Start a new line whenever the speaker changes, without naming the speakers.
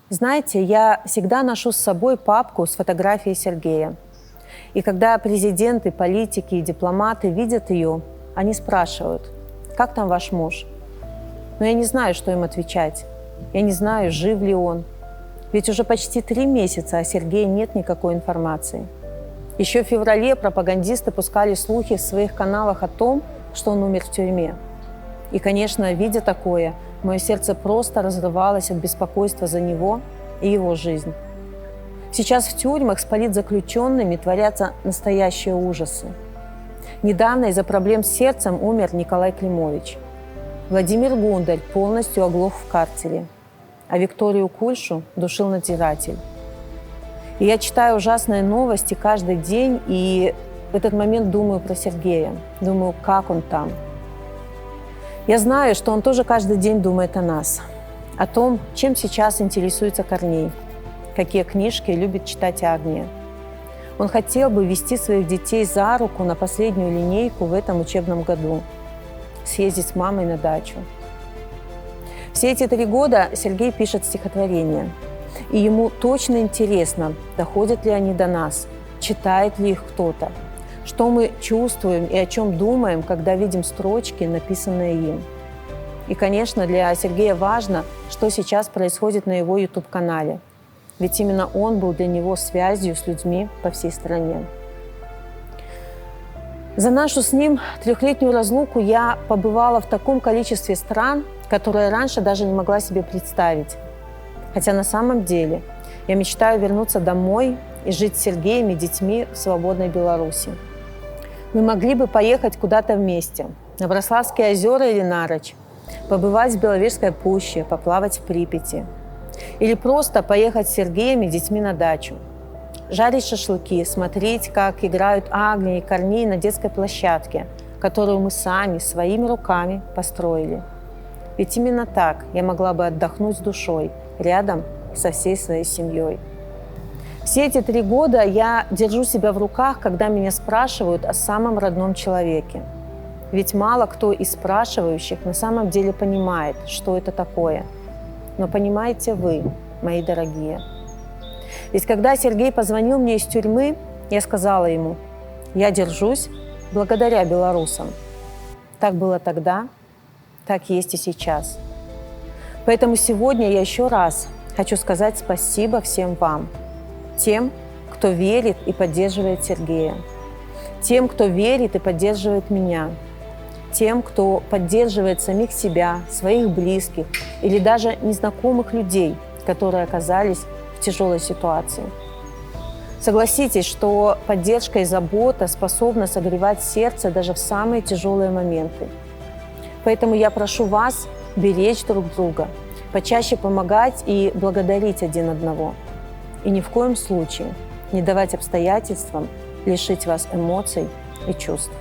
Знаете, я всегда ношу с собой папку с фотографией Сергея. И когда президенты, политики и дипломаты видят ее, они спрашивают: «Как там ваш муж?» Но я не знаю, что им отвечать. Я не знаю, жив ли он. Ведь уже почти 3 месяца о Сергее нет никакой информации. Еще в феврале пропагандисты пускали слухи в своих каналах о том, что он умер в тюрьме. И, конечно, видя такое, мое сердце просто разрывалось от беспокойства за него и его жизнь. Сейчас в тюрьмах с политзаключенными творятся настоящие ужасы. Недавно из-за проблем с сердцем умер Николай Климович. Владимир Гундарь полностью оглох в карцере, а Викторию Кульшу душил надзиратель. И я читаю ужасные новости каждый день, и в этот момент думаю про Сергея, думаю, как он там. Я знаю, что он тоже каждый день думает о нас, о том, чем сейчас интересуется Корней, какие книжки любит читать Агния. Он хотел бы вести своих детей за руку на последнюю линейку в этом учебном году, съездить с мамой на дачу. Все эти 3 года Сергей пишет стихотворения, и ему точно интересно, доходят ли они до нас, читает ли их кто-то, что мы чувствуем и о чем думаем, когда видим строчки, написанные им. И, конечно, для Сергея важно, что сейчас происходит на его YouTube-канале, ведь именно он был для него связью с людьми по всей стране. За нашу с ним 3-летнюю разлуку я побывала в таком количестве стран, которые раньше даже не могла себе представить. Хотя на самом деле я мечтаю вернуться домой и жить с Сергеем и детьми в свободной Беларуси. Мы могли бы поехать куда-то вместе, на Вроцлавские озера или Нарочь, побывать в Беловежской пуще, поплавать в Припяти. Или просто поехать с Сергеем и детьми на дачу. Жарить шашлыки, смотреть, как играют Агния и Корней на детской площадке, которую мы сами, своими руками построили. Ведь именно так я могла бы отдохнуть с душой, рядом со всей своей семьей. Все эти 3 года я держу себя в руках, когда меня спрашивают о самом родном человеке. Ведь мало кто из спрашивающих на самом деле понимает, что это такое. Но понимаете вы, мои дорогие. Ведь когда Сергей позвонил мне из тюрьмы, я сказала ему: я держусь благодаря белорусам. Так было тогда, так есть и сейчас. Поэтому сегодня я еще раз хочу сказать спасибо всем вам, тем, кто верит и поддерживает Сергея, тем, кто верит и поддерживает меня, тем, кто поддерживает самих себя, своих близких или даже незнакомых людей, которые оказались в тяжелой ситуации. Согласитесь, что поддержка и забота способны согревать сердце даже в самые тяжелые моменты. Поэтому я прошу вас беречь друг друга, почаще помогать и благодарить один одного. И ни в коем случае не давать обстоятельствам лишить вас эмоций и чувств.